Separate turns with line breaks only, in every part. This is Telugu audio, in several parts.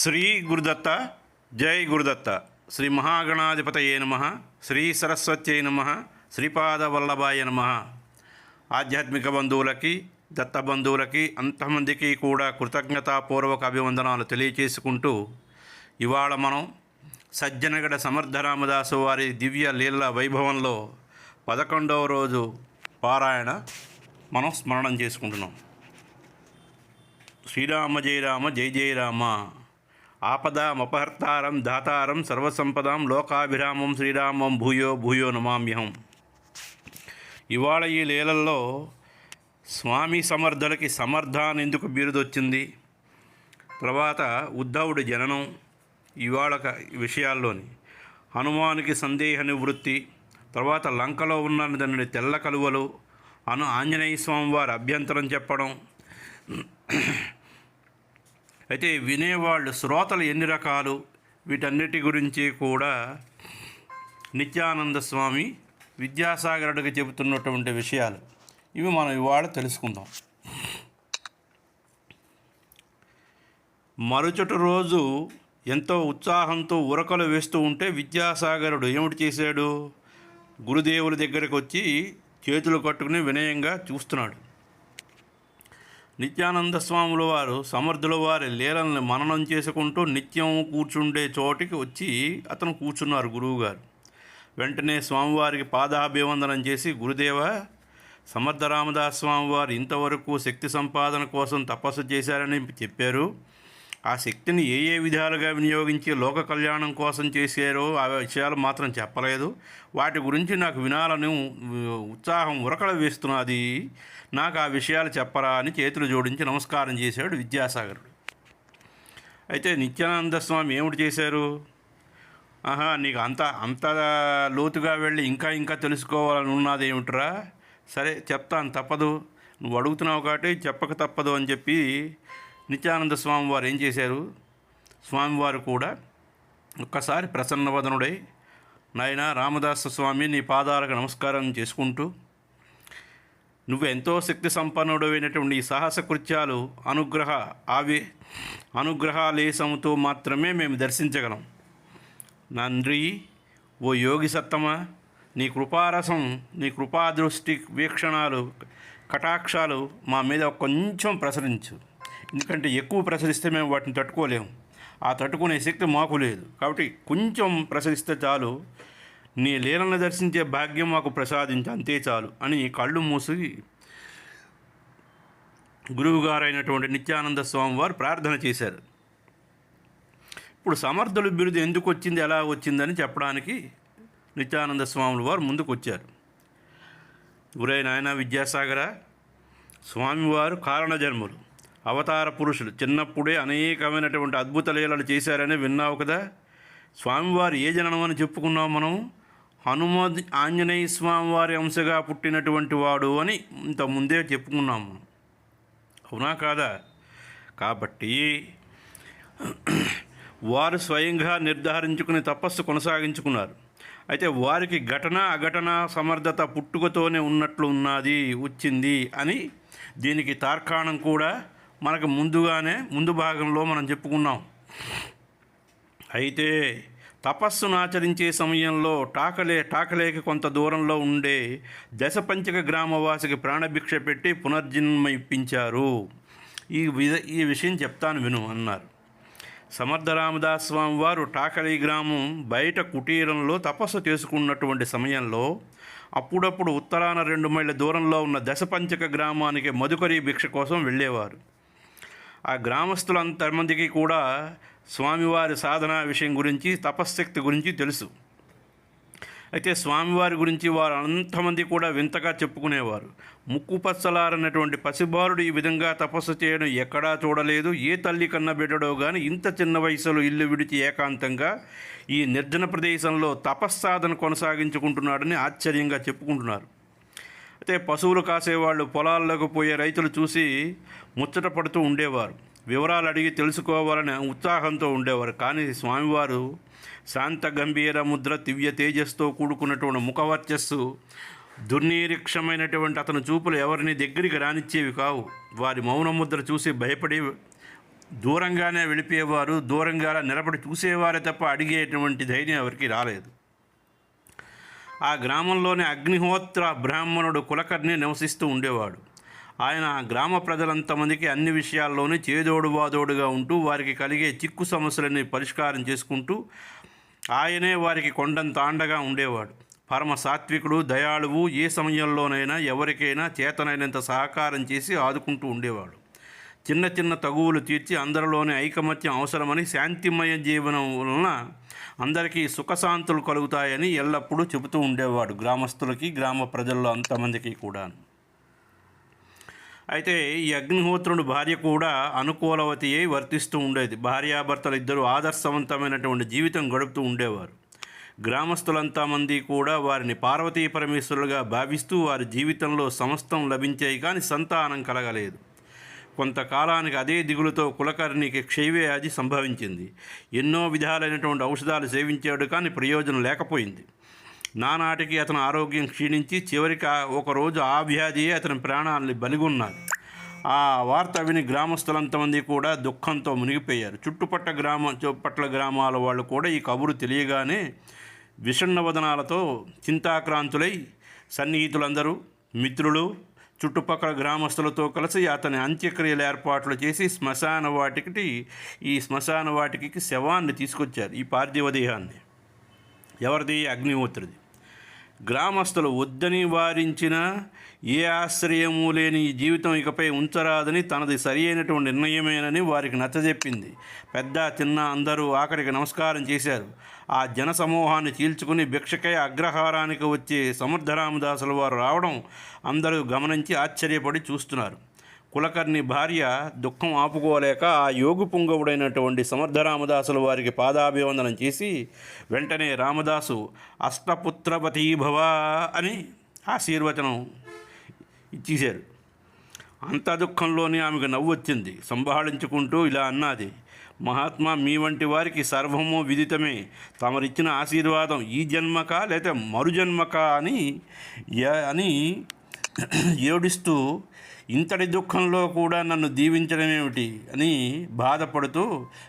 శ్రీ గురుదత్త జై గురుదత్త. శ్రీ మహాగణాధిపతయే నమ. శ్రీ సరస్వత్యై నమ. శ్రీపాద వల్లభాయ నమ. ఆధ్యాత్మిక బంధువులకి, దత్త బంధువులకి, అంతమందికి కూడా కృతజ్ఞతాపూర్వక అభివందనాలు తెలియచేసుకుంటూ, ఇవాళ మనం సజ్జనగడ సమర్థ రామదాసు వారి దివ్య లీల వైభవంలో 11వ రోజు పారాయణ మనం స్మరణం చేసుకుంటున్నాం. శ్రీరామ జయ రామ జయ జయ రామ. ఆపదామపహర్తారం దాతారం సర్వసంపదాం లోకాభిరామం శ్రీరామం భూయో భూయో నమామ్యహం. ఇవాళ ఈ లీలల్లో స్వామి సమర్థులకి సమర్థ అని ఎందుకు బిరుదొచ్చింది, తర్వాత ఉద్ధవుడి జననం, ఇవాళ విషయాల్లోని హనుమానికి సందేహ నివృత్తి, తర్వాత లంకలో ఉన్న దాని తెల్ల కలువలు, ఆంజనేయ స్వామి వారి అభ్యంతరం చెప్పడం. అయితే వినేవాళ్ళు శ్రోతలు ఎన్ని రకాలు, వీటన్నిటి గురించి కూడా నిత్యానంద స్వామి విద్యాసాగరుడికి చెబుతున్నటువంటి విషయాలు ఇవి మనం ఇవాళ తెలుసుకుందాం. మరుసటి రోజు ఎంతో ఉత్సాహంతో ఉరకలు వేస్తూ ఉంటే విద్యాసాగరుడు ఏమిటి చేశాడు, గురుదేవుల దగ్గరికి వచ్చి చేతులు కట్టుకుని వినయంగా చూస్తున్నాడు. నిత్యానంద స్వాముల వారు సమర్థుల వారి లీలల్ని మననం చేసుకుంటూ నిత్యం కూర్చుండే చోటికి వచ్చి అతను కూర్చున్నారు గురువుగారు. వెంటనే స్వామివారికి పాదాభివందనం చేసి, గురుదేవ, సమర్థ రామదాస్ స్వామివారు ఇంతవరకు శక్తి సంపాదన కోసం తపస్సు చేశారని చెప్పారు. ఆ శక్తిని ఏ ఏ విధాలుగా వినియోగించి లోక కళ్యాణం కోసం చేశారో ఆ విషయాలు మాత్రం చెప్పలేదు. వాటి గురించి నాకు వినాలని ఉత్సాహం ఉరకల వేస్తున్నది. నాకు ఆ విషయాలు చెప్పరా అని చేతులు జోడించి నమస్కారం చేశాడు విద్యాసాగరుడు. అయితే నిత్యానంద స్వామి ఏమిటి చేశారు, నీకు అంత లోతుగా వెళ్ళి ఇంకా తెలుసుకోవాలని ఉన్నది ఏమిట్రా, సరే చెప్తాను, తప్పదు, నువ్వు అడుగుతున్నావు కాబట్టి చెప్పక తప్పదు అని చెప్పి నిత్యానంద స్వామి వారు ఏం చేశారు, స్వామివారు కూడా ఒక్కసారి ప్రసన్నవదనుడై, నాయన రామదాస స్వామి, నీ పాదాలకు నమస్కారం చేసుకుంటూ, నువ్వు ఎంతో శక్తి సంపన్నుడైనటువంటి ఈ సాహస కృత్యాలు అనుగ్రహాలేశంతో మాత్రమే మేము దర్శించగలం. నంద్రి, ఓ యోగి సత్తమ, నీ కృపారసం, నీ కృపాదృష్టి వీక్షణాలు, కటాక్షాలు మా మీద కొంచెం ప్రసరించు. ఎందుకంటే ఎక్కువ ప్రసరిస్తే మేము వాటిని తట్టుకోలేము, ఆ తట్టుకునే శక్తి మాకు లేదు. కాబట్టి కొంచెం ప్రసరిస్తే చాలు, నీ లీలను దర్శించే భాగ్యం మాకు ప్రసాదించు, అంతే చాలు అని కళ్ళు మూసి గురువుగారైనటువంటి నిత్యానంద స్వామి వారు ప్రార్థన చేశారు. ఇప్పుడు సమర్థుల బిరుదు ఎందుకు వచ్చింది, ఎలా వచ్చిందని చెప్పడానికి నిత్యానంద స్వాముల వారు ముందుకు వచ్చారు. గురై నాయన విద్యాసాగర, స్వామివారు కారణజన్ములు, అవతార పురుషులు, చిన్నప్పుడే అనేకమైనటువంటి అద్భుత లీలలు చేశారని విన్నావు కదా. స్వామివారు ఏ జననం అని చెప్పుకున్నాం మనం, ఆంజనేయ స్వామివారి అంశగా పుట్టినటువంటి వాడు అని ఇంతకుముందే చెప్పుకున్నాము, అవునా కాదా? కాబట్టి వారు స్వయంగా నిర్ధారించుకుని తపస్సు కొనసాగించుకున్నారు. అయితే వారికి ఘటన అఘటన సమర్థత పుట్టుకతోనే ఉన్నట్లు వచ్చింది అని దీనికి తార్కాణం కూడా మనకు ముందు భాగంలో మనం చెప్పుకున్నాం. అయితే తపస్సును ఆచరించే సమయంలో టాకలేక కొంత దూరంలో ఉండే దశపంచక గ్రామవాసికి ప్రాణభిక్ష పెట్టి పునర్జన్మ ఇప్పించారు. ఈ విషయం చెప్తాను విను అన్నారు. సమర్థ రామదాస్ స్వామి వారు టాకలి గ్రామం బయట కుటీరంలో తపస్సు చేసుకున్నటువంటి సమయంలో అప్పుడప్పుడు ఉత్తరాన 2 మైళ్ళ దూరంలో ఉన్న దశపంచక గ్రామానికి మధుకరి భిక్ష కోసం వెళ్ళేవారు. ఆ గ్రామస్తులంతమందికి కూడా స్వామివారి సాధనా విషయం గురించి, తపశ్శక్తి గురించి తెలుసు. అయితే స్వామివారి గురించి వారు అంతమంది కూడా వింతగా చెప్పుకునేవారు. ముక్కు పచ్చలారన్నటువంటి పసిబాలుడు ఈ విధంగా తపస్సు చేయడం ఎక్కడా చూడలేదు. ఏ తల్లి కన్న బిడ్డడో కానీ ఇంత చిన్న వయసులో ఇల్లు విడిచి ఏకాంతంగా ఈ నిర్జన ప్రదేశంలో తపస్సాధన కొనసాగించుకుంటున్నాడని ఆశ్చర్యంగా చెప్పుకుంటున్నారు. అయితే పశువులు కాసేవాళ్ళు, పొలాల్లోకి పోయే రైతులు చూసి ముచ్చట పడుతూ ఉండేవారు. వివరాలు అడిగి తెలుసుకోవాలని ఉత్సాహంతో ఉండేవారు. కానీ స్వామివారు శాంత గంభీర ముద్ర, దివ్య తేజస్తో కూడుకున్నటువంటి ముఖవర్చస్సు, దుర్నిరీక్షమైనటువంటి అతని చూపులు ఎవరిని దగ్గరికి రానిచ్చేవి కావు. వారి మౌన ముద్ర చూసి భయపడి దూరంగానే వెళ్ళిపోయేవారు, దూరంగా నిలబడి చూసేవారే తప్ప అడిగేటువంటి ధైర్యం ఎవరికి రాలేదు. ఆ గ్రామంలోని అగ్నిహోత్ర బ్రాహ్మణుడు కులకర్ణి నివసిస్తూ ఉండేవాడు. ఆయన గ్రామ ప్రజలంతమందికి అన్ని విషయాల్లోనూ చేదోడు వాదోడుగా ఉంటూ వారికి కలిగే చిక్కు సమస్యలని పరిష్కారం చేసుకుంటూ ఆయనే వారికి కొండంత అండగా ఉండేవాడు. పరమ సాత్వికుడు, దయాళువు, ఏ సమయంలోనైనా ఎవరికైనా చేతనైనంత సహకారం చేసి ఆదుకుంటూ ఉండేవాడు. చిన్న చిన్న తగువులు తీర్చి అందరిలోని ఐకమత్యం అవసరమని, శాంతిమయ జీవనం వలన అందరికీ సుఖశాంతులు కలుగుతాయని ఎల్లప్పుడూ చెబుతూ ఉండేవాడు గ్రామస్తులకి, గ్రామ ప్రజల్లో అంతమందికి కూడా. అయితే ఈ అగ్నిహోత్రుడు భార్య కూడా అనుకూలవతి అయి వర్తిస్తూ ఉండేది. భార్యాభర్తలు ఇద్దరు ఆదర్శవంతమైనటువంటి జీవితం గడుపుతూ ఉండేవారు. గ్రామస్తులంతా మంది కూడా వారిని పార్వతీ పరమేశ్వరులుగా భావిస్తూ వారి జీవితంలో సమస్తం లభించాయి, కానీ సంతానం కలగలేదు. కొంతకాలానికి అదే దిగులుతో కులకర్ణికి క్షయవ్యాధి సంభవించింది. ఎన్నో విధాలైనటువంటి ఔషధాలు సేవించాడు, కానీ ప్రయోజనం లేకపోయింది. నానాటికి అతని ఆరోగ్యం క్షీణించి చివరికి ఒకరోజు ఆ వ్యాధియే అతని ప్రాణాలని బలిగొన్నది. ఆ వార్త విని గ్రామస్తులంతమంది కూడా దుఃఖంతో మునిగిపోయారు. చుట్టుపట్ల గ్రామాల వాళ్ళు కూడా ఈ కబురు తెలియగానే విషణ్ణ వదనాలతో చింతాక్రాంతులై సన్నిహితులందరూ, మిత్రులు, చుట్టుపక్కల గ్రామస్తులతో కలిసి అతని అంత్యక్రియల ఏర్పాట్లు చేసి ఈ శ్మశాన వాటికి శవాన్ని తీసుకొచ్చారు. ఈ పార్థివ దేహాన్ని ఎవరిది? అగ్నిహోత్రుడి. గ్రామస్తులు వద్దని వారించిన ఏ ఆశ్రయము లేని ఈ జీవితం ఇకపై ఉంచరాదని, తనది సరి అయినటువంటి నిర్ణయమేనని వారికి నచ్చజెప్పింది. పెద్ద చిన్న అందరూ ఆఖరికి నమస్కారం చేశారు. ఆ జన సమూహాన్ని చీల్చుకుని భిక్షకై అగ్రహారానికి వచ్చే సమర్థరామదాసుల వారు రావడం అందరూ గమనించి ఆశ్చర్యపడి చూస్తున్నారు. కులకర్ణి భార్య దుఃఖం ఆపుకోలేక ఆ యోగి పుంగవుడైనటువంటి సమర్థరామదాసుల వారికి పాదాభివందనం చేసి వెంటనే రామదాసు అష్టపుత్రపతి భవ అని ఆశీర్వచనం ఇచ్చేశారు. అంత దుఃఖంలోనే ఆమెకు నవ్వు వచ్చింది. సంభాళించుకుంటూ ఇలా అన్నది, మహాత్మా, మీ వంటి వారికి సర్వము విదితమే. తమరిచ్చిన ఆశీర్వాదం ఈ జన్మకా లేక మరుజన్మకా అని ఏడుస్తూ ఇంతటి దుఃఖంలో కూడా నన్ను దీవించడమేమిటి అని బాధపడుతూ,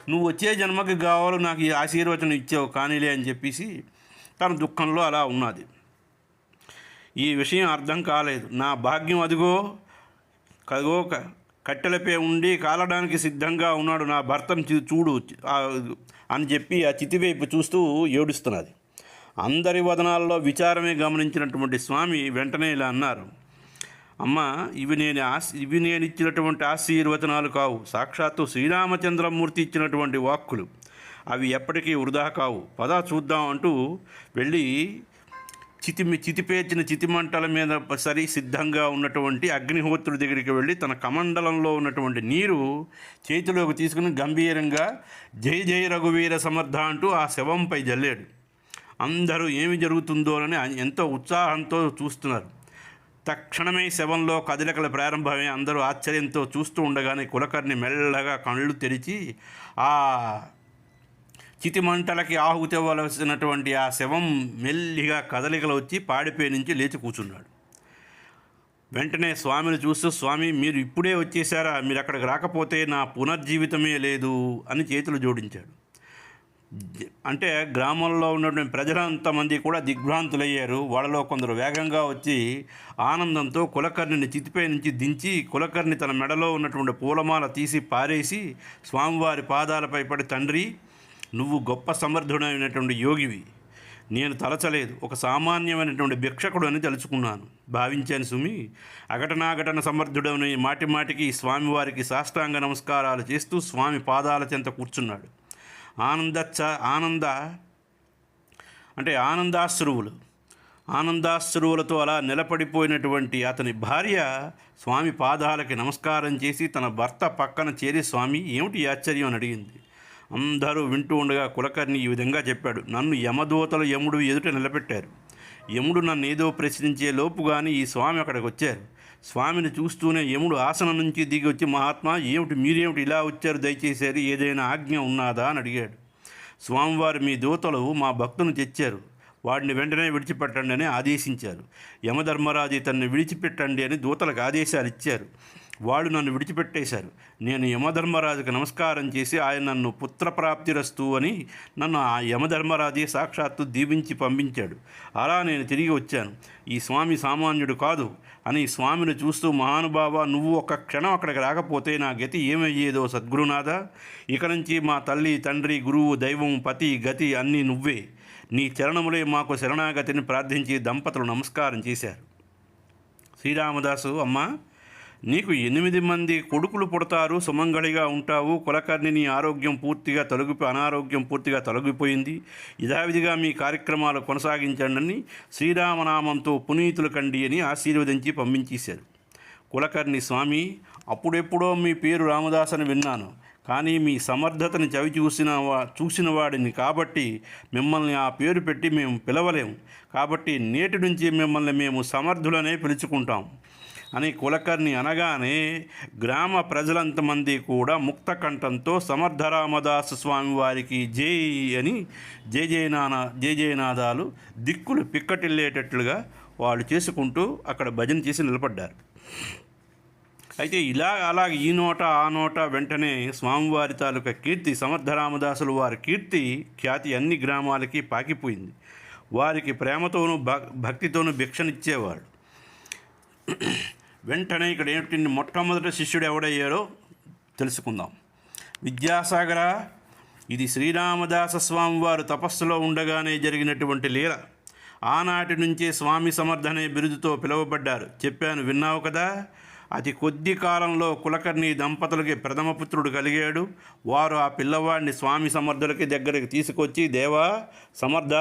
నువ్వు వచ్చే జన్మకి కావాలో నాకు ఈ ఆశీర్వచనం ఇచ్చావు కానీలే అని చెప్పేసి తన దుఃఖంలో అలా ఉన్నది. ఈ విషయం అర్థం కాలేదు. నా భాగ్యం అదిగో కట్టెలపై ఉండి కాలడానికి సిద్ధంగా ఉన్నాడు నా భర్తను చూడు అని చెప్పి ఆ చితివైపు చూస్తూ ఏడుస్తున్నది. అందరి వదనాల్లో విచారమే గమనించినటువంటి స్వామి వెంటనే ఇలా అన్నారు, అమ్మ, ఇవి నేను ఇచ్చినటువంటి ఆశీర్వచనాలు కావు. సాక్షాత్తు శ్రీరామచంద్రమూర్తి ఇచ్చినటువంటి వాక్కులు. అవి ఎప్పటికీ వృధా కావు. పద చూద్దాం అంటూ వెళ్ళి చితిపేర్చిన చితిమంటల మీద సిద్ధంగా ఉన్నటువంటి అగ్నిహోత్రుడి దగ్గరికి వెళ్ళి తన కమండలంలో ఉన్నటువంటి నీరు చేతిలోకి తీసుకుని గంభీరంగా జై జై రఘువీర సమర్థ అంటూ ఆ శవంపై జల్లాడు. అందరూ ఏమి జరుగుతుందోనని ఎంతో ఉత్సాహంతో చూస్తున్నారు. తక్షణమే శవంలో కదలికలు ప్రారంభమై అందరూ ఆశ్చర్యంతో చూస్తూ ఉండగానే కులకర్ణి మెల్లగా కళ్ళు తెరిచి ఆ చితిమంటలకి ఆహుతి ఇవ్వవలసినటువంటి ఆ శవం మెల్లిగా కదలికలు వచ్చి పాడిపై నుంచి లేచి కూర్చున్నాడు. వెంటనే స్వామిని చూస్తూ, స్వామి, మీరు ఇప్పుడే వచ్చేసారా? మీరు అక్కడికి రాకపోతే నా పునర్జీవితమే లేదు అని చేతులు జోడించాడు. అంటే గ్రామంలో ఉన్నటువంటి ప్రజలంతమంది కూడా దిగ్భ్రాంతులయ్యారు. వాళ్ళలో కొందరు వేగంగా వచ్చి ఆనందంతో కులకర్ణిని చితిపై నుంచి దించి కులకర్ణి తన మెడలో ఉన్నటువంటి పూలమాల తీసి పారేసి స్వామివారి పాదాలపై పడి, తండ్రి, నువ్వు గొప్ప సమర్థుడైనటువంటి యోగివి. నేను తలచలేదు, ఒక సామాన్యమైనటువంటి భిక్షకుడు అని తెలుసుకున్నాను, భావించాను సుమి. అఘటనాఘటన సమర్థుడని మాటిమాటికి స్వామివారికి సాష్టాంగ నమస్కారాలు చేస్తూ స్వామి పాదాల చెంత కూర్చున్నాడు. ఆనందాశ్రువులతో అలా నిలబడిపోయినటువంటి అతని భార్య స్వామి పాదాలకి నమస్కారం చేసి తన భర్త పక్కన చేరి, స్వామి, ఏమిటి ఆశ్చర్యం అని అడిగింది. అందరూ వింటూ ఉండగా కులకర్ణి ఈ విధంగా చెప్పాడు, నన్ను యమదూతలు యముడు ఎదుట నిలబెట్టారు. యముడు నన్ను ఏదో ప్రశ్నించే లోపుగాని ఈ స్వామి అక్కడికి వచ్చారు. స్వామిని చూస్తూనే యముడు ఆసనం నుంచి దిగి వచ్చి, మహాత్మా, ఏమిటి మీరేమిటి ఇలా వచ్చారు? దయచేసారు, ఏదైనా ఆజ్ఞ ఉన్నదా అని అడిగాడు. స్వామివారు, మీ దూతలు మా భక్తుని తెచ్చారు, వాడిని వెంటనే విడిచిపెట్టండి అని ఆదేశించారు. యమధర్మరాజు ఇతన్ని విడిచిపెట్టండి అని దూతలకు ఆదేశాలు ఇచ్చారు. వాళ్ళు నన్ను విడిచిపెట్టేశారు. నేను యమధర్మరాజుకు నమస్కారం చేసి ఆయన నన్ను పుత్రప్రాప్తిరస్తు అని నన్ను ఆ యమధర్మరాజే సాక్షాత్తు దీవించి పంపించాడు. అలా నేను తిరిగి వచ్చాను. ఈ స్వామి సామాన్యుడు కాదు అని స్వామిని చూస్తూ, మహానుభావ, నువ్వు ఒక్క క్షణం అక్కడికి రాకపోతే నా గతి ఏమయ్యేదో సద్గురునాథ. ఇక నుంచి మా తల్లి, తండ్రి, గురువు, దైవం, పతి, గతి అన్నీ నువ్వే. నీ చరణములే మాకు శరణాగతిని ప్రార్థించి దంపతులు నమస్కారం చేశారు. శ్రీరామదాసు, అమ్మ, నీకు 8 మంది కొడుకులు పుడతారు, సుమంగళిగా ఉంటావు. కులకర్ణి నీ అనారోగ్యం పూర్తిగా తొలగిపోయింది. యథావిధిగా మీ కార్యక్రమాలు కొనసాగించండి, శ్రీరామనామంతో పునీతులు కండి అని ఆశీర్వదించి పంపించేశారు. కులకర్ణి, స్వామి, అప్పుడెప్పుడో మీ పేరు రామదాస్ అని విన్నాను, కానీ మీ సమర్థతని చూసిన వాడిని కాబట్టి మిమ్మల్ని ఆ పేరు పెట్టి మేము పిలవలేము. కాబట్టి నేటి నుంచి మిమ్మల్ని మేము సమర్థులనే పిలుచుకుంటాం అని కులకర్ణి అనగానే గ్రామ ప్రజలంతమంది కూడా ముక్త కంఠంతో సమర్థరామదాసు స్వామి వారికి జై అని జయనాదాలు దిక్కులు పిక్కటిల్లేటట్లుగా వాళ్ళు చేసుకుంటూ అక్కడ భజన చేసి నిలబడ్డారు. అయితే అలాగే ఈ నోట ఆ నోట వెంటనే స్వామివారి తాలూకా కీర్తి, సమర్థరామదాసులు వారి ఖ్యాతి అన్ని గ్రామాలకి పాకిపోయింది. వారికి ప్రేమతోనూ భక్తితోనూ భిక్షనిచ్చేవాడు. వెంటనే ఇక్కడ ఏంటి, మొట్టమొదటి శిష్యుడు ఎవడయ్యాడో తెలుసుకుందాం. విద్యాసాగర, ఇది శ్రీరామదాస స్వామి వారు తపస్సులో ఉండగానే జరిగినటువంటి లీల. ఆనాటి నుంచే స్వామి సమర్థనే బిరుదుతో పిలువబడ్డారు. చెప్పాను, విన్నావు కదా. అతి కొద్ది కాలంలో కులకర్ణి దంపతులకి ప్రథమ పుత్రుడు కలిగాడు. వారు ఆ పిల్లవాడిని స్వామి సమర్థులకి దగ్గరికి తీసుకొచ్చి, దేవా సమర్థ,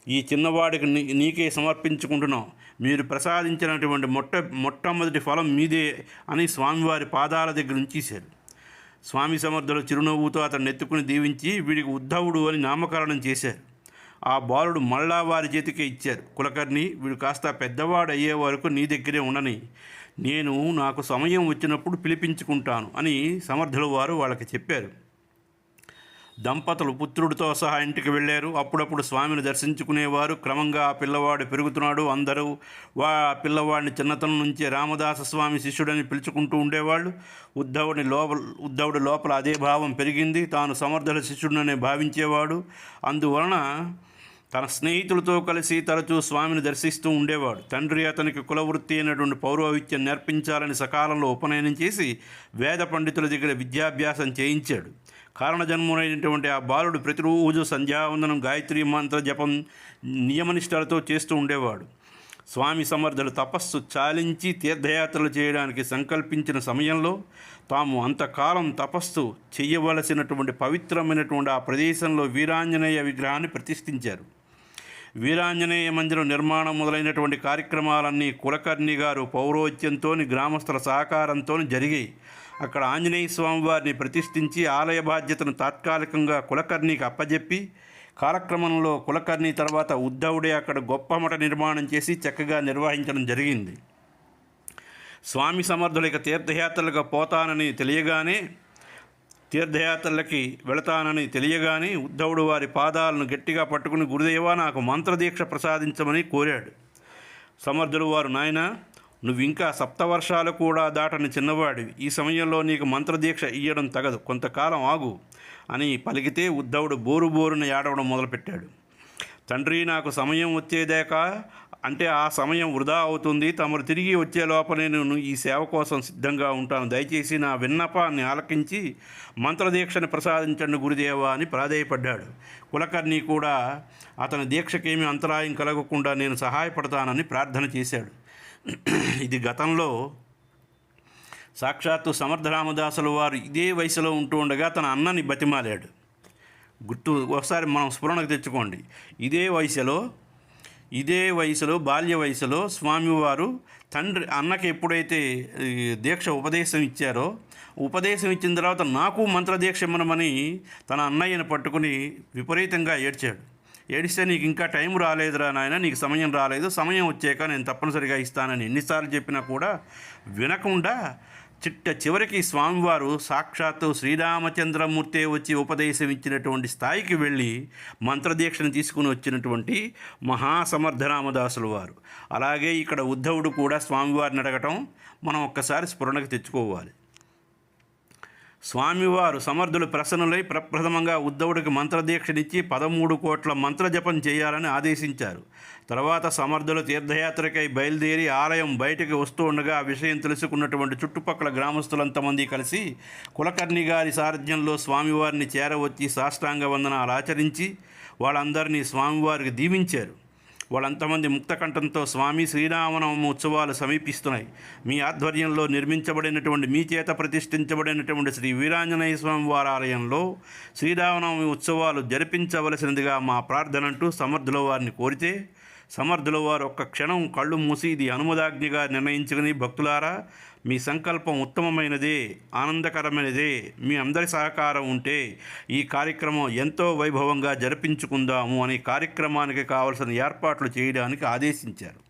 ఈ చిన్నవాడికి నీకే సమర్పించుకుంటున్నాం. మీరు ప్రసాదించినటువంటి మొట్టమొదటి ఫలం మీదే అని స్వామివారి పాదాల దగ్గర ఉంచేశారు. స్వామి సమర్థులు చిరునవ్వుతో అతన్ని ఎత్తుకుని దీవించి వీడికి ఉద్ధవుడు అని నామకరణం చేశారు. ఆ బాలుడు మళ్ళా వారి చేతికే ఇచ్చారు. కులకర్ణి, వీడు కాస్త పెద్దవాడు అయ్యే వరకు నీ దగ్గరే ఉండని, నాకు సమయం వచ్చినప్పుడు పిలిపించుకుంటాను అని సమర్థుల వారు వాళ్ళకి చెప్పారు. దంపతులు పుత్రుడితో సహా ఇంటికి వెళ్ళారు. అప్పుడప్పుడు స్వామిని దర్శించుకునేవారు. క్రమంగా ఆ పిల్లవాడు పెరుగుతున్నాడు. అందరూ పిల్లవాడిని చిన్నతనం నుంచే రామదాస స్వామి శిష్యుడని పిలుచుకుంటూ ఉండేవాళ్ళు. ఉద్ధవుడి లోపల అదే భావం పెరిగింది. తాను సమర్థుల శిష్యుడనే భావించేవాడు. అందువలన తన స్నేహితులతో కలిసి తరచూ స్వామిని దర్శిస్తూ ఉండేవాడు. తండ్రి అతనికి కులవృత్తి అయినటువంటి పౌరోహిత్యం నేర్పించాలని సకాలంలో ఉపనయనం చేసి వేద పండితుల దగ్గర విద్యాభ్యాసం చేయించాడు. కారణజన్మునైనటువంటి ఆ బాలుడు ప్రతిరోజు సంధ్యావందనం, గాయత్రి మంత్ర జపం నియమనిష్టలతో చేస్తూ ఉండేవాడు. స్వామి సమర్థులు తపస్సు చాలించి తీర్థయాత్రలు చేయడానికి సంకల్పించిన సమయంలో తాము అంతకాలం తపస్సు చేయవలసినటువంటి పవిత్రమైనటువంటి ఆ ప్రదేశంలో వీరాంజనేయ విగ్రహాన్ని ప్రతిష్ఠించారు. వీరాంజనేయ మందిరం నిర్మాణం మొదలైనటువంటి కార్యక్రమాలన్నీ కులకర్ణి గారు పౌరోహిత్యంతో, గ్రామస్తుల సహకారంతో జరిగాయి. అక్కడ ఆంజనేయ స్వామి వారిని ప్రతిష్ఠించి ఆలయ బాధ్యతను తాత్కాలికంగా కులకర్ణికి అప్పజెప్పి, కాలక్రమంలో కులకర్ణి తర్వాత ఉద్ధవుడే అక్కడ గొప్ప మఠ నిర్మాణం చేసి చక్కగా నిర్వహించడం జరిగింది. స్వామి సమర్థులకి తీర్థయాత్రలకు వెళతానని తెలియగానే ఉద్ధవుడు వారి పాదాలను గట్టిగా పట్టుకుని, గురుదేవా, నాకు మంత్రదీక్ష ప్రసాదించమని కోరాడు. సమర్థులు వారు, నాయనా, నువ్వు ఇంకా 7 వర్షాలు కూడా దాటని చిన్నవాడివి. ఈ సమయంలో నీకు మంత్రదీక్ష ఇయ్యడం తగదు, కొంతకాలం ఆగు అని పలికితే ఉద్ధవుడు బోరున ఏడవడం మొదలుపెట్టాడు. తండ్రి, నాకు సమయం వచ్చేదాకా అంటే ఆ సమయం వృధా అవుతుంది. తమరు తిరిగి వచ్చే లోపలే నేను ఈ సేవ కోసం సిద్ధంగా ఉంటాను. దయచేసి నా విన్నపాన్ని ఆలకించి మంత్రదీక్షని ప్రసాదించండి గురుదేవా అని ప్రాధేయపడ్డాడు. కులకర్ణి కూడా అతని దీక్షకేమీ అంతరాయం కలగకుండా నేను సహాయపడతానని ప్రార్థన చేశాడు. ఇది గతంలో సాక్షాత్తు సమర్థరామదాసుల వారు ఇదే వయసులో ఉంటూ ఉండగా తన అన్నని బతిమాలాడు. ఒకసారి మనం స్ఫురణకు తెచ్చుకోండి. ఇదే వయసులో బాల్య వయసులో స్వామివారు అన్నకి ఎప్పుడైతే ఉపదేశం ఇచ్చిన తర్వాత నాకు మంత్రదీక్ష ఇమ్మనమని తన అన్నయ్యను పట్టుకుని విపరీతంగా ఏడ్చాడు. ఏడిస్తే, నీకు ఇంకా టైం రాలేదురా నాయన, నీకు సమయం రాలేదు, సమయం వచ్చాక నేను తప్పనిసరిగా ఇస్తానని ఎన్నిసార్లు చెప్పినా కూడా వినకుండా చివరికి స్వామివారు సాక్షాత్తు శ్రీరామచంద్రమూర్తే వచ్చి ఉపదేశం ఇచ్చినటువంటి స్థాయికి వెళ్ళి మంత్రదీక్షను తీసుకుని వచ్చినటువంటి మహాసమర్థ రామదాసుల వారు. అలాగే ఇక్కడ ఉద్ధవుడు కూడా స్వామివారిని అడగటం మనం ఒక్కసారి స్ఫురణకు తెచ్చుకోవాలి. స్వామివారు సమర్థులు ప్రసన్నులై ప్రప్రథమంగా ఉద్ధవుడికి మంత్రదీక్షనిచ్చి 13 కోట్ల మంత్రజపం చేయాలని ఆదేశించారు. తర్వాత సమర్థులు తీర్థయాత్రకై బయలుదేరి ఆలయం బయటికి వస్తూ ఉండగా ఆ విషయం తెలుసుకున్నటువంటి చుట్టుపక్కల గ్రామస్తులంతమంది కలిసి కులకర్ణి గారి సారథ్యంలో స్వామివారిని చేరవచ్చి సాష్టాంగ వందనాలు ఆచరించి వాళ్ళందరినీ స్వామివారికి దీవించారు. వాళ్ళంతమంది ముక్తకంఠంతో స్వామి శ్రీరామనవమి ఉత్సవాలు సమీపిస్తున్నాయి. మీ ఆధ్వర్యంలో నిర్మించబడినటువంటి మీ చేత ప్రతిష్ఠించబడినటువంటి శ్రీ వీరాంజనేయ స్వామి వారి ఆలయంలో శ్రీరామనవమి ఉత్సవాలు జరిపించవలసినదిగా మా ప్రార్థన అంటూ సమర్థుల వారిని కోరితే సమర్థుల వారు ఒక్క క్షణం కళ్ళు మూసి ఇది అనుమదాజ్ఞగా నిర్ణయించుకుని, భక్తులారా మీ సంకల్పం ఉత్తమమైనదే, ఆనందకరమైనదే, మీ అందరి సహకారం ఉంటే ఈ కార్యక్రమం ఎంతో వైభవంగా జరిపించుకుందాము అని కార్యక్రమానికి కావలసిన ఏర్పాట్లు చేయడానికి ఆదేశించారు.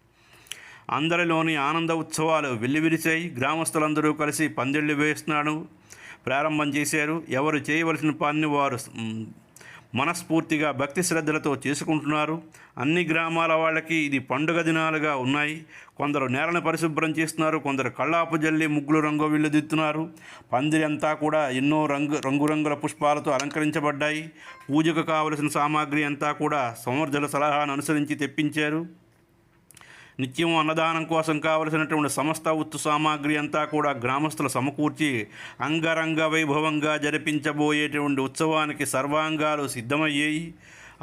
అందరిలోని ఆనంద ఉత్సవాలు వెల్లివిరిశాయి. గ్రామస్తులందరూ కలిసి పందిళ్ళు వేస్తున్నాడు ప్రారంభం చేశారు. ఎవరు చేయవలసిన పని వారు మనస్ఫూర్తిగా భక్తి శ్రద్ధలతో చేసుకుంటున్నారు. అన్ని గ్రామాల వాళ్ళకి ఇది పండుగ దినాలుగా ఉన్నాయి. కొందరు నేలను పరిశుభ్రం చేస్తున్నారు, కొందరు కళ్ళాపు జల్లి ముగ్గులు రంగోవిళ్ళు దిద్దుతున్నారు. పందిరి అంతా కూడా ఎన్నో రంగురంగుల పుష్పాలతో అలంకరించబడ్డాయి. పూజకు కావలసిన సామాగ్రి అంతా కూడా సమర్థుల సలహాను అనుసరించి తెప్పించారు. నిత్యం అన్నదానం కోసం కావలసినటువంటి సమస్త ఉత్తు సామాగ్రి అంతా కూడా గ్రామస్తులు సమకూర్చి అంగరంగ వైభవంగా జరిపించబోయేటువంటి ఉత్సవానికి సర్వాంగాలు సిద్ధమయ్యాయి.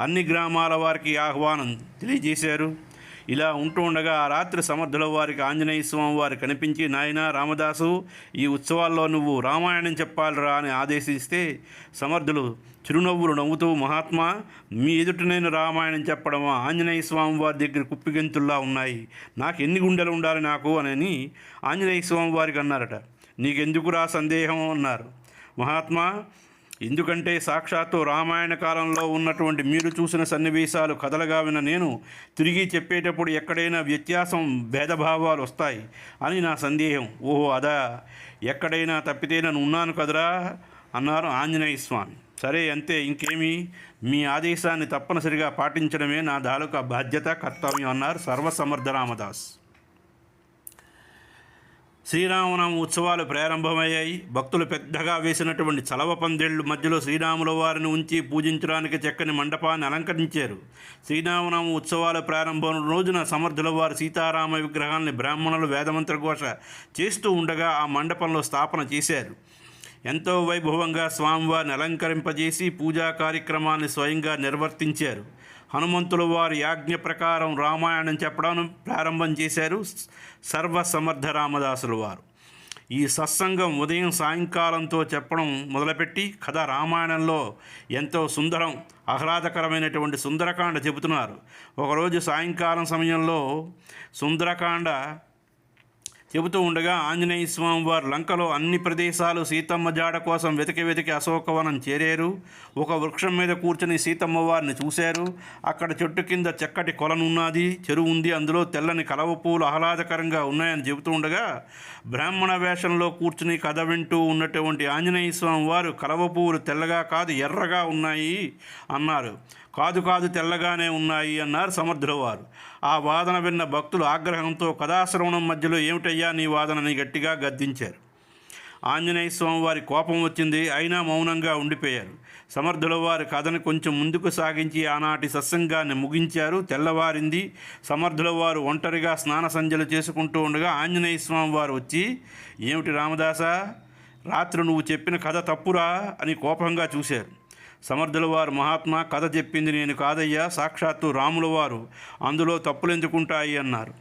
అన్ని గ్రామాల వారికి ఆహ్వానం తెలియజేశారు. ఇలా ఉంటూ ఉండగా ఆ రాత్రి సమర్థుల వారికి ఆంజనేయ స్వామి వారు కనిపించి, నాయనా రామదాసు, ఈ ఉత్సవాల్లో నువ్వు రామాయణం చెప్పాలిరా అని ఆదేశిస్తే సమర్థులు చిరునవ్వులు నవ్వుతూ, మహాత్మా, మీ ఎదుట నేను రామాయణం చెప్పడమా? ఆంజనేయ స్వామి వారి దగ్గర కుప్పిగంతుల్లా ఉన్నాయి, నాకు ఎన్ని గుండెలు ఉండాలి నాకు అని ఆంజనేయ స్వామి వారికి అన్నారట. నీకెందుకురా సందేహం అన్నారు. మహాత్మా, ఎందుకంటే సాక్షాత్తు రామాయణ కాలంలో ఉన్నటువంటి మీరు చూసిన సన్నివేశాలు కథలుగా విన్న నేను తిరిగి చెప్పేటప్పుడు ఎక్కడైనా వ్యత్యాసం భేదభావాలు వస్తాయి అని నా సందేహం. ఓహో అదా, ఎక్కడైనా తప్పితే నేను ఉన్నాను కదరా అన్నారు ఆంజనేయ స్వామి. సరే అంతే, ఇంకేమీ, మీ ఆదేశాన్ని తప్పనిసరిగా పాటించడమే నా తాలూకా బాధ్యత, కర్తవ్యం అన్నారు సర్వసమర్థ రామదాస్. శ్రీరామనవమి ఉత్సవాలు ప్రారంభమయ్యాయి. భక్తులు పెద్దగా వేసినటువంటి చలవ పందిళ్ళు మధ్యలో శ్రీరాముల వారిని ఉంచి పూజించడానికి చక్కని మండపాన్ని అలంకరించారు. శ్రీరామనవమి ఉత్సవాల ప్రారంభం రోజున సమర్థుల వారు సీతారామ విగ్రహాన్ని బ్రాహ్మణులు వేదమంత్ర ఘోష చేస్తూ ఉండగా ఆ మండపంలో స్థాపన చేశారు. ఎంతో వైభవంగా స్వామివారిని అలంకరింపజేసి పూజా కార్యక్రమాన్ని స్వయంగా నిర్వర్తించారు. హనుమంతుల వారి యాజ్ఞ ప్రకారం రామాయణం చెప్పడం ప్రారంభం చేశారు సర్వసమర్థ రామదాసుల వారు. ఈ సత్సంగం ఉదయం సాయంకాలంతో చెప్పడం మొదలుపెట్టి కథ రామాయణంలో ఎంతో సుందరం ఆహ్లాదకరమైనటువంటి సుందరకాండ చెబుతున్నారు. ఒకరోజు సాయంకాలం సమయంలో సుందరకాండ చెబుతూ ఉండగా ఆంజనేయ స్వామి వారు లంకలో అన్ని ప్రదేశాలు సీతమ్మ జాడ కోసం వెతికి అశోకవనం చేరారు. ఒక వృక్షం మీద కూర్చొని సీతమ్మ వారిని చూశారు. అక్కడ చెట్టు కింద చక్కటి కొలనున్నది, చెరువు ఉంది, అందులో తెల్లని కలవ పూలు ఆహ్లాదకరంగా ఉన్నాయని చెబుతూ ఉండగా బ్రాహ్మణ వేషంలో కూర్చుని కథ వింటూ ఉన్నటువంటి ఆంజనేయ స్వామి వారు కలవ పువ్వులు తెల్లగా కాదు ఎర్రగా ఉన్నాయి అన్నారు. కాదు తెల్లగానే ఉన్నాయి అన్నారు సమర్థుల వారు. ఆ వాదన విన్న భక్తులు ఆగ్రహంతో కథాశ్రవణం మధ్యలో ఏమిటయ్యా నీ వాదనని గట్టిగా గద్దించారు. ఆంజనేయ స్వామి వారి కోపం వచ్చింది, అయినా మౌనంగా ఉండిపోయారు. సమర్థుల వారి కథను కొంచెం ముందుకు సాగించి ఆనాటి సత్సంగాన్ని ముగించారు. తెల్లవారింది. సమర్థుల వారు ఒంటరిగా స్నాన సంధ్యలు చేసుకుంటూ ఉండగా ఆంజనేయ స్వామి వారు వచ్చి, ఏమిటి రామదాస, రాత్రి నువ్వు చెప్పిన కథ తప్పురా అని కోపంగా చూశారు. సమర్థుల వారు, మహాత్మా, కథ చెప్పింది నేను కాదయ్యా, సాక్షాత్తు రాముల వారు, అందులో తప్పులు ఎందుకుంటాయి అన్నారు.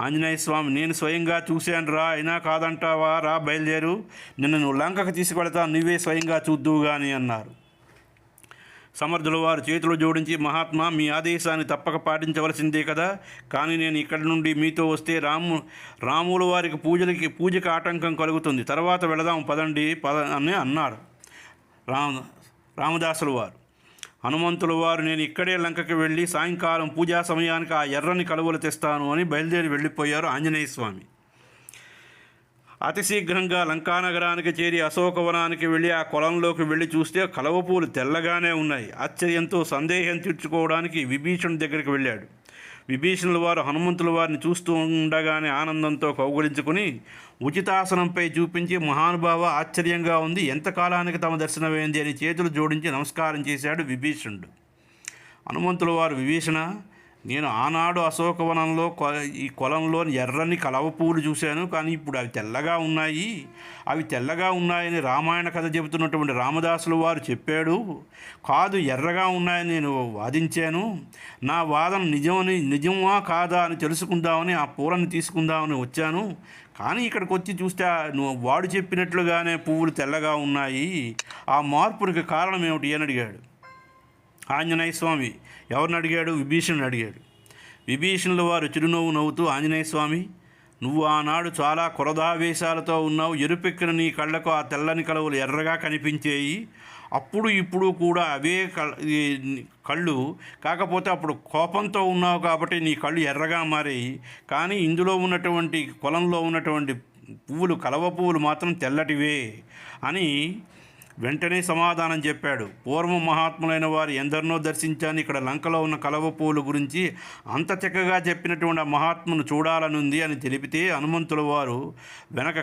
ఆంజనేయ స్వామి, నేను స్వయంగా చూశాను రా, అయినా కాదంటావా, రా బయలుదేరు, నిన్ను నువ్వు లంకకు తీసుకెళతా, నువ్వే స్వయంగా చూద్దువు కానీ అన్నారు. సమర్థుల వారు చేతులు జోడించి, మహాత్మా, మీ ఆదేశాన్ని తప్పక పాటించవలసిందే కదా, కానీ నేను ఇక్కడి నుండి మీతో వస్తే రాముల వారికి పూజకి ఆటంకం కలుగుతుంది, తర్వాత వెళదాం పదండి అని అన్నారు రామదాసుల వారు. హనుమంతుల వారు, నేను ఇక్కడే లంకకి వెళ్ళి సాయంకాలం పూజా సమయానికి ఆ ఎర్రని కలువలు తెస్తాను అని బయలుదేరి వెళ్ళిపోయారు ఆంజనేయ స్వామి. అతి శీఘ్రంగా లంకానగరానికి చేరి అశోకవనానికి వెళ్ళి ఆ కొలంలోకి వెళ్ళి చూస్తే కలవ పూలు తెల్లగానే ఉన్నాయి. ఆశ్చర్యంతో సందేహం తీర్చుకోవడానికి విభీషణుడి దగ్గరికి వెళ్ళాడు. విభీషణుల వారు హనుమంతుల వారిని చూస్తూ ఉండగానే ఆనందంతో కౌగులించుకుని ఉచితాసనంపై చూపించి, మహానుభావ, ఆశ్చర్యంగా ఉంది, ఎంతకాలానికి తమ దర్శనమైంది అని చేతులు జోడించి నమస్కారం చేశాడు విభీషణుడు. హనుమంతుల వారు, విభీషణ, నేను ఆనాడు అశోకవనంలో ఈ కొలంలో ఎర్రని కలవ పూలు చూశాను, కానీ ఇప్పుడు అవి తెల్లగా ఉన్నాయి. అవి తెల్లగా ఉన్నాయని రామాయణ కథ చెబుతున్నటువంటి రామదాసుల వారు చెప్పాడు. కాదు, ఎర్రగా ఉన్నాయని నేను వాదించాను. నా వాదన నిజమా కాదా అని తెలుసుకుందామని ఆ పూలను తీసుకుందామని వచ్చాను. కానీ ఇక్కడికి వచ్చి చూస్తే వాడు చెప్పినట్లుగానే పువ్వులు తెల్లగా ఉన్నాయి. ఆ మార్పునికి కారణం ఏమిటి అని అడిగాడు. ఆంజనేయ స్వామి ఎవరిని అడిగాడు? విభీషణుని అడిగాడు. విభీషణుల వారు చిరునవ్వు నవ్వుతూ, ఆంజనేయ స్వామి, నువ్వు ఆనాడు చాలా క్రోధావేశాలతో ఉన్నావు. ఎరుపెక్కిన నీ కళ్ళకు ఆ తెల్లని కలవులు ఎర్రగా కనిపించేయి. అప్పుడు ఇప్పుడు కూడా అవే కళ్ళు, కాకపోతే అప్పుడు కోపంతో ఉన్నావు కాబట్టి నీ కళ్ళు ఎర్రగా మారాయి. కానీ ఇందులో ఉన్నటువంటి కొలంలో ఉన్నటువంటి పువ్వులు, కలవ పువ్వులు మాత్రం తెల్లటివే అని వెంటనే సమాధానం చెప్పాడు. పూర్వం మహాత్ములైన వారు ఎందరినో దర్శించాను. ఇక్కడ లంకలో ఉన్న కలవ పువ్వుల గురించి అంత చక్కగా చెప్పినటువంటి ఆ మహాత్మును చూడాలనుంది అని తెలిపితే, హనుమంతుల వారు వెనక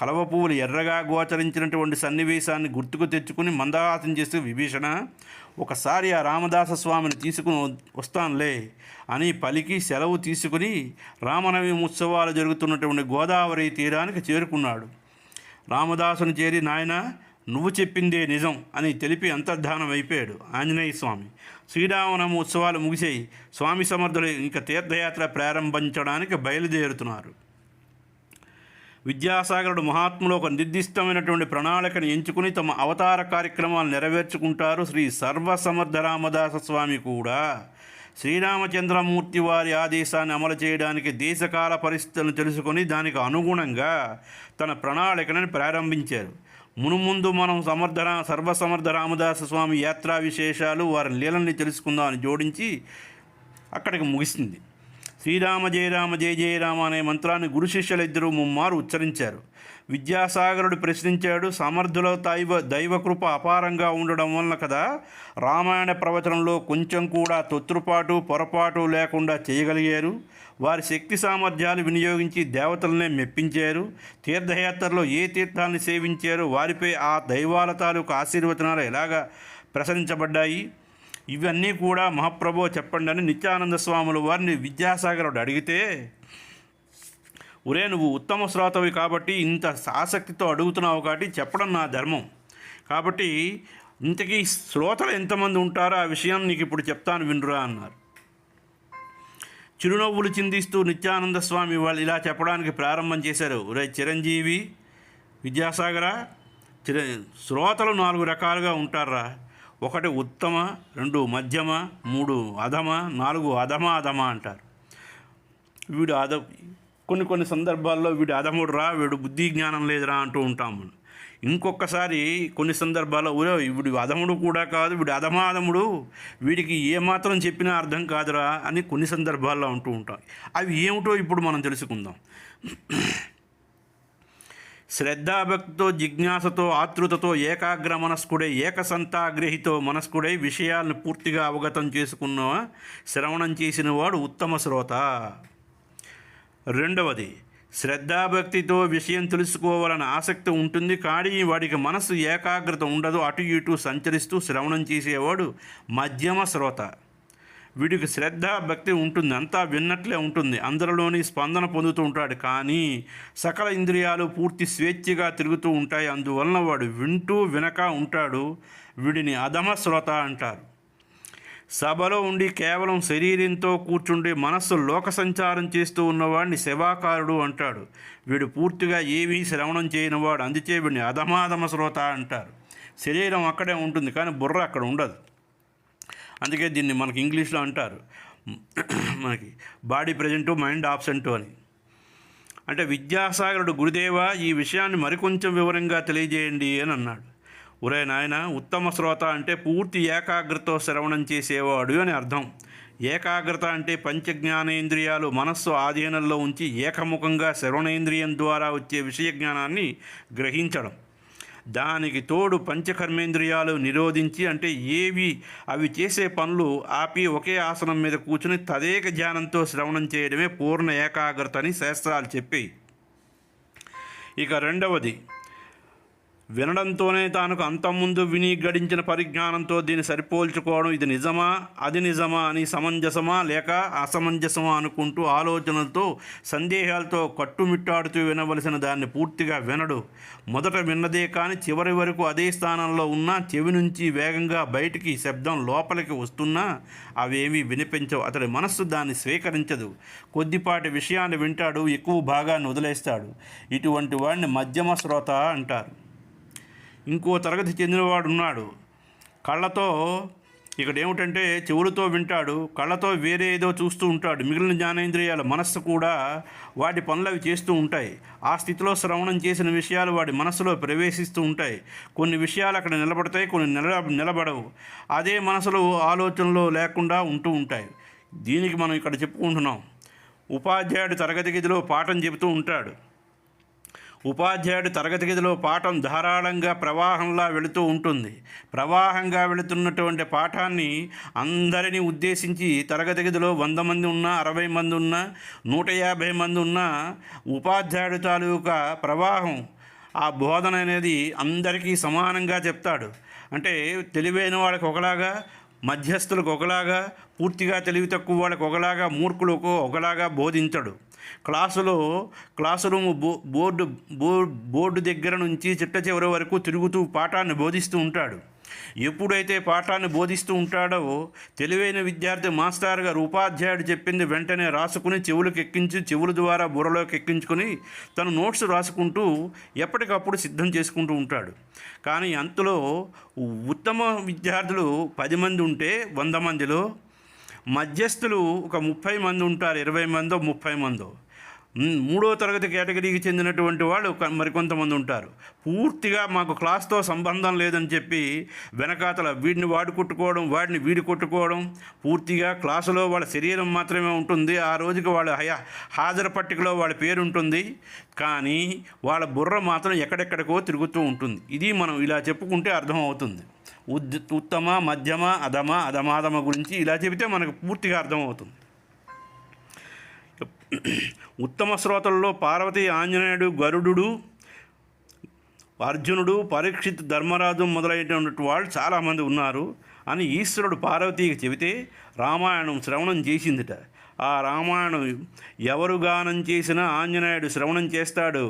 కలవ పువ్వులు ఎర్రగా గోచరించినటువంటి సన్నివేశాన్ని గుర్తుకు తెచ్చుకుని మందహాసం చేస్తూ, విభీషణ, ఒకసారి ఆ రామదాస స్వామిని తీసుకుని వస్తానులే అని పలికి సెలవు తీసుకుని రామనవమి ఉత్సవాలు జరుగుతున్నటువంటి గోదావరి తీరానికి చేరుకున్నాడు. రామదాసుని చేరి, నాయన, నువ్వు చెప్పిందే నిజం అని తెలిపి అంతర్ధానం అయిపోయాడు ఆంజనేయ స్వామి. శ్రీరామనవమి ఉత్సవాలు ముగిసాయి. స్వామి సమర్థులు ఇంకా తీర్థయాత్ర ప్రారంభించడానికి బయలుదేరుతున్నారు. విద్యాసాగరుడు మహాత్ములు ఒక నిర్దిష్టమైనటువంటి ప్రణాళికను ఎంచుకుని తమ అవతార కార్యక్రమాలు నెరవేర్చుకుంటారు. శ్రీ సర్వసమర్థ రామదాస స్వామి కూడా శ్రీరామచంద్రమూర్తి వారి ఆదేశాన్ని అమలు చేయడానికి దేశకాల పరిస్థితులను తెలుసుకొని దానికి అనుగుణంగా తన ప్రణాళికను ప్రారంభించారు. మునుముందు మనం సర్వసమర్థ రామదాస స్వామి యాత్రా విశేషాలు, వారి లీలల్ని తెలుసుకుందామని జోడించి అక్కడికి ముగిసింది. శ్రీరామ జయ రామ జయ జయ రామ అనే మంత్రాన్ని గురు శిష్యులిద్దరూ ముమ్మారు ఉచ్చరించారు. విద్యాసాగరుడు ప్రశ్నించాడు, సమర్థుల దైవకృప అపారంగా ఉండడం వలన కదా రామాయణ ప్రవచనంలో కొంచెం కూడా తొత్తుపాటు పొరపాటు లేకుండా చేయగలిగారు. వారి శక్తి సామర్థ్యాలు వినియోగించి దేవతలనే మెప్పించారు. తీర్థయాత్రలో ఏ తీర్థాన్ని సేవించారో వారిపై ఆ దైవాల తాలూకు ఆశీర్వచనాలు ఎలాగా ప్రసరించబడ్డాయి, ఇవన్నీ కూడా మహాప్రభో చెప్పండి అని నిత్యానంద స్వాముల వారిని విద్యాసాగరుడు అడిగితే, ఒరే, నువ్వు ఉత్తమ శ్రోతవి కాబట్టి ఇంత ఆసక్తితో అడుగుతున్నావు కాబట్టి చెప్పడం నా ధర్మం. కాబట్టి ఇంతకీ శ్రోతలు ఎంతమంది ఉంటారో ఆ విషయం నీకు ఇప్పుడు చెప్తాను, వినురా అన్నారు. చిరునవ్వులు చిందిస్తూ నిత్యానంద స్వామి వాళ్ళు ఇలా చెప్పడానికి ప్రారంభం చేశారు. ఒరే చిరంజీవి, విద్యాసాగర, శ్రోతలు 4 రకాలుగా ఉంటారా. 1 ఉత్తమ, 2 మధ్యమ, 3 అధమ, 4 అధమ అంటారు. వీడు కొన్ని సందర్భాల్లో వీడు అధముడు రా, వీడు బుద్ధి జ్ఞానం లేదురా అంటూ ఉంటాము. ఇంకొకసారి కొన్ని సందర్భాల్లో వీడు అధముడు కూడా కాదు, వీడు అధమాధముడు, వీడికి ఏమాత్రం చెప్పినా అర్థం కాదురా అని కొన్ని సందర్భాల్లో అంటూ ఉంటాం. అవి ఏమిటో ఇప్పుడు మనం తెలుసుకుందాం. శ్రద్ధాభక్తితో, జిజ్ఞాసతో, ఆతృతతో, ఏకాగ్ర మనస్కుడై, ఏకసంతాగ్రహితో మనస్కుడై విషయాలను పూర్తిగా అవగతం చేసుకున్న శ్రవణం చేసిన వాడు ఉత్తమ శ్రోత. 2వది, శ్రద్ధాభక్తితో విషయం తెలుసుకోవాలని ఆసక్తి ఉంటుంది, కానీ వాడికి మనసు ఏకాగ్రత ఉండదు, అటు ఇటు సంచరిస్తూ శ్రవణం చేసేవాడు మధ్యమ శ్రోత. వీడికి శ్రద్ధ భక్తి ఉంటుంది, అంతా విన్నట్లే ఉంటుంది, అందరిలోని స్పందన పొందుతూ ఉంటాడు, కానీ సకల ఇంద్రియాలు పూర్తి స్వేచ్ఛగా తిరుగుతూ ఉంటాయి, అందువలన వాడు వింటూ వినక ఉంటాడు. వీడిని అధమ శ్రోత అంటారు. సభలో ఉండి కేవలం శరీరంతో కూర్చుండి మనస్సు లోక సంచారం చేస్తూ ఉన్నవాడిని సేవాకారుడు అంటాడు. వీడు పూర్తిగా ఏమీ శ్రవణం చేయనివాడు, అందుచే వీడిని అధమాధమ శ్రోత అంటారు. శరీరం అక్కడే ఉంటుంది కానీ బుర్ర అక్కడ ఉండదు. అందుకే దీన్ని మనకి ఇంగ్లీష్లో అంటారు, మనకి బాడీ ప్రజెంటు మైండ్ ఆబ్సెంటు అని. అంటే విద్యాసాగరుడు, గురుదేవ, ఈ విషయాన్ని మరికొంచెం వివరంగా తెలియజేయండి అని అన్నాడు. ఒరే నాయన, ఉత్తమ శ్రోత అంటే పూర్తి ఏకాగ్రతతో శ్రవణం చేసేవాడు అని అర్థం. ఏకాగ్రత అంటే పంచజ్ఞానేంద్రియాలు మనస్సు ఆధీనంలో ఉంచి ఏకముఖంగా శ్రవణేంద్రియం ద్వారా వచ్చే విషయ జ్ఞానాన్ని గ్రహించడం. దానికి తోడు పంచకర్మేంద్రియాలు నిరోధించి, అంటే అవి చేసే పనులు ఆపి ఒకే ఆసనం మీద కూర్చుని తదేక ధ్యానంతో శ్రవణం చేయడమే పూర్ణ ఏకాగ్రత అని శాస్త్రాలు చెప్పి. ఇక రెండవది, వినడంతోనే తానుకు అంతకుముందు విని గడించిన పరిజ్ఞానంతో దీన్ని సరిపోల్చుకోవడం. ఇది నిజమా, అది నిజమా అని సమంజసమా లేక అసమంజసమా అనుకుంటూ ఆలోచనలతో సందేహాలతో కట్టుమిట్టాడుతూ వినవలసిన దాన్ని పూర్తిగా వినడు. మొదట విన్నదే కానీ చివరి వరకు అదే స్థానంలో ఉన్నా, చెవి నుంచి వేగంగా బయటికి శబ్దం లోపలికి వస్తున్నా అవేమీ వినిపించవు. అతడి మనస్సు దాన్ని స్వీకరించదు. కొద్దిపాటి విషయాన్ని వింటాడు, ఎక్కువ భాగాన్ని వదిలేస్తాడు. ఇటువంటి వాడిని మధ్యమ శ్రోత అంటారు. ఇంకో తరగతి చెందినవాడు ఉన్నాడు. కళ్ళతో, ఇక్కడ ఏమిటంటే చెవులతో వింటాడు, కళ్ళతో వేరే ఏదో చూస్తూ ఉంటాడు. మిగిలిన జ్ఞానేంద్రియాల మనస్సు కూడా వాటి పనులవి చేస్తూ ఉంటాయి. ఆ స్థితిలో శ్రవణం చేసిన విషయాలు వాడి మనస్సులో ప్రవేశిస్తూ ఉంటాయి. కొన్ని విషయాలు అక్కడ నిలబడతాయి, కొన్ని నిలబడవు. అదే మనసులో ఆలోచనలో లేకుండా ఉంటూ ఉంటాయి. దీనికి మనం ఇక్కడ చెప్పుకుంటున్నాం. ఉపాధ్యాయుడు తరగతి గదిలో పాఠం చెబుతూ ఉంటాడు. ఉపాధ్యాయుడు తరగతి గదిలో పాఠం ధారాళంగా ప్రవాహంలా వెళుతూ ఉంటుంది. ప్రవాహంగా వెళుతున్నటువంటి పాఠాన్ని అందరినీ ఉద్దేశించి తరగతి గదిలో 100 మంది ఉన్నా, 60 మంది ఉన్నా, 150 మంది ఉన్నా ఉపాధ్యాయుడు తాలూకా ప్రవాహం, ఆ బోధన అనేది అందరికీ సమానంగా చెప్తాడు. అంటే తెలివైన వాళ్ళకి ఒకలాగా, మధ్యస్థులకు ఒకలాగా, పూర్తిగా తెలివి తక్కువ వాళ్ళకి ఒకలాగా, మూర్ఖులకు ఒకలాగా బోధించడు. క్లాసు రూమ్ బోర్డు దగ్గర నుంచి చిట్ట చివరి వరకు తిరుగుతూ పాఠాన్ని బోధిస్తూ ఉంటాడు. ఎప్పుడైతే పాఠాన్ని బోధిస్తూ ఉంటాడో తెలివైన విద్యార్థి మాస్టర్ గారు ఉపాధ్యాయుడు చెప్పింది వెంటనే రాసుకుని చెవులకు ఎక్కించి, చెవుల ద్వారా బుర్రలోకి ఎక్కించుకొని తను నోట్స్ రాసుకుంటూ ఎప్పటికప్పుడు సిద్ధం చేసుకుంటూ ఉంటాడు. కానీ అంతలో ఉత్తమ విద్యార్థులు 10 మంది ఉంటే 100 మందిలో మధ్యస్థులు ఒక 30 మంది ఉంటారు, 20 మందో 30 మందో. 3వ తరగతి కేటగిరీకి చెందినటువంటి వాళ్ళు మరికొంతమంది ఉంటారు. పూర్తిగా మాకు క్లాస్తో సంబంధం లేదని చెప్పి వెనకాతల వీడిని వాడు కొట్టుకోవడం, వాడిని వీడి కొట్టుకోవడం, పూర్తిగా క్లాసులో వాళ్ళ శరీరం మాత్రమే ఉంటుంది. ఆ రోజుకి వాళ్ళ హాజరు పట్టికలో వాళ్ళ పేరు ఉంటుంది, కానీ వాళ్ళ బుర్ర మాత్రం ఎక్కడెక్కడికో తిరుగుతూ ఉంటుంది. ఇది మనం ఇలా చెప్పుకుంటే అర్థమవుతుంది. ఉత్తమ, మధ్యమ, అధమాధమ గురించి ఇలా చెబితే మనకు పూర్తిగా అర్థమవుతుంది. ఉత్తమ శ్రోతల్లో పార్వతి, ఆంజనేయుడు, గరుడు, అర్జునుడు, పరీక్షిత్, ధర్మరాజు మొదలైనటువంటి వాళ్ళు చాలామంది ఉన్నారు అని ఈశ్వరుడు పార్వతీకి చెబితే రామాయణం శ్రవణం చేసిందిట. ఆ రామాయణం ఎవరు గానం చేసినా ఆంజనేయుడు శ్రవణం చేస్తాడు.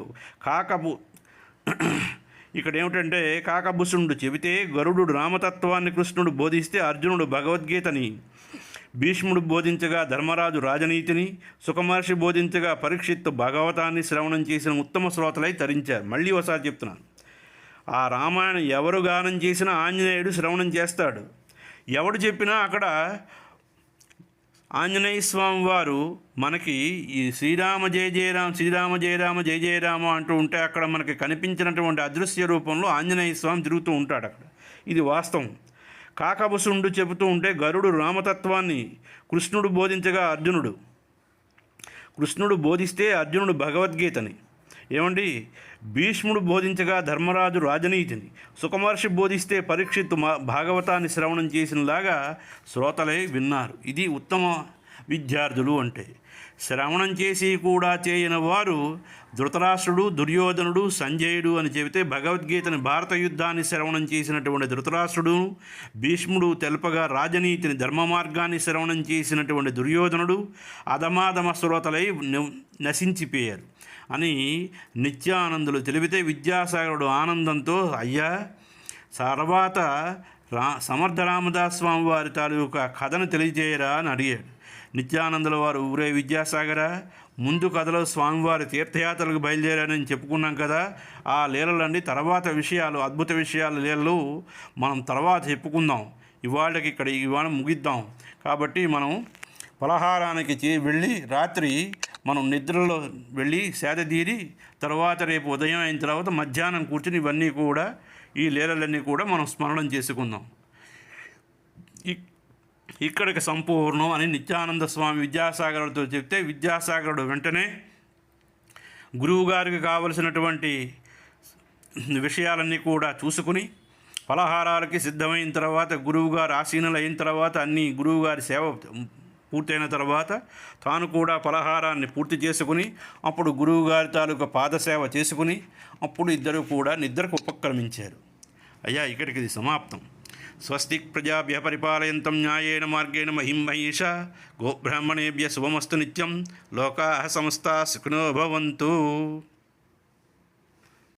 ఇక్కడ ఏమిటంటే కాకభూషణుడు చెబితే గరుడు రామతత్వాన్ని కృష్ణుడు బోధిస్తే అర్జునుడు భగవద్గీతని, భీష్ముడు బోధించగా ధర్మరాజు రాజనీతిని, సుఖమహర్షి బోధించగా పరీక్షిత్తు భాగవతాన్ని శ్రవణం చేసిన ఉత్తమ శ్రోతలై తరించారు. మళ్ళీ ఒకసారి చెప్తున్నాను, ఆ రామాయణం ఎవరు గానం చేసినా ఆంజనేయుడు శ్రవణం చేస్తాడు. ఎవడు చెప్పినా అక్కడ ఆంజనేయ స్వామి వారు మనకి ఈ శ్రీరామ జయ జయ రామ, శ్రీరామ జయ రామ జయ జయ రామ అంటూ ఉంటే అక్కడ మనకి కనిపించినటువంటి అదృశ్య రూపంలో ఆంజనేయ స్వామి తిరుగుతూ ఉంటాడు అక్కడ. ఇది వాస్తవం. కాకభూషణుడు చెబుతూ ఉంటే గరుడు రామతత్వాన్ని కృష్ణుడు బోధించగా కృష్ణుడు బోధిస్తే అర్జునుడు భగవద్గీతని, ఏమండి భీష్ముడు బోధించగా ధర్మరాజు రాజనీతిని, సుఖమహర్షి బోధిస్తే పరీక్షిత్తు భాగవతాన్ని శ్రవణం చేసినలాగా శ్రోతలై విన్నారు. ఇది ఉత్తమ విద్యార్థులు అంటే. శ్రవణం చేసి కూడా చేయని వారు ధృతరాష్ట్రుడు, దుర్యోధనుడు, సంజయుడు అని చెబితే భగవద్గీతని, భారత యుద్ధాన్ని శ్రవణం చేసినటువంటి ధృతరాష్ట్రుడు, భీష్ముడు తెలపగా రాజనీతిని, ధర్మ మార్గాన్ని శ్రవణం చేసినటువంటి దుర్యోధనుడు అధమాధమ శ్రోతలై నశించిపోయారు అని నిత్యానందులు తెలిపితే విద్యాసాగరుడు ఆనందంతో అయ్యా తర్వాత సమర్థ రామదాస్ స్వామి వారి తాలూకా కథను తెలియజేయరా అని అడిగాడు. నిత్యానందుల వారు ఊరే విద్యాసాగర, ముందు కథలో స్వామివారి తీర్థయాత్రలకు బయలుదేరారని చెప్పుకున్నాం కదా, ఆ లీలలండి తర్వాత విషయాలు, అద్భుత విషయాల లీలలు మనం తర్వాత చెప్పుకుందాం. ఇవాళ ముగిద్దాం. కాబట్టి మనం ఫలహారానికి వెళ్ళి రాత్రి మనం నిద్రలో వెళ్ళి సేదతీరి తర్వాత రేపు ఉదయం అయిన తర్వాత మధ్యాహ్నం కూర్చుని ఇవన్నీ కూడా, ఈ లీలలన్నీ కూడా మనం స్మరణం చేసుకుందాం. ఇక్కడికి సంపూర్ణం అని నిత్యానంద స్వామి విద్యాసాగరుడితో చెప్తే, విద్యాసాగరుడు వెంటనే గురువుగారికి కావలసినటువంటి విషయాలన్నీ కూడా చూసుకుని ఫలహారాలకి సిద్ధమైన తర్వాత, గురువుగారు ఆసీనులు అయిన తర్వాత, అన్నీ గురువుగారి సేవ పూర్తయిన తర్వాత తాను కూడా ఫలహారాన్ని పూర్తి చేసుకుని అప్పుడు గురువుగారి తాలూకా పాదసేవ చేసుకుని అప్పుడు ఇద్దరు కూడా నిద్రకు ఉపక్రమించారు. అయ్యా, ఇక్కడికి ఇది సమాప్తం. స్వస్తి ప్రజాభ్య పరిపాలయంతం న్యాయేన మార్గేణ మహిం మహీషా గోబ్రాహ్మణేభ్య శుభమస్తు నిత్యం. లోకాః సమస్తాః సుఖినో భవంతు.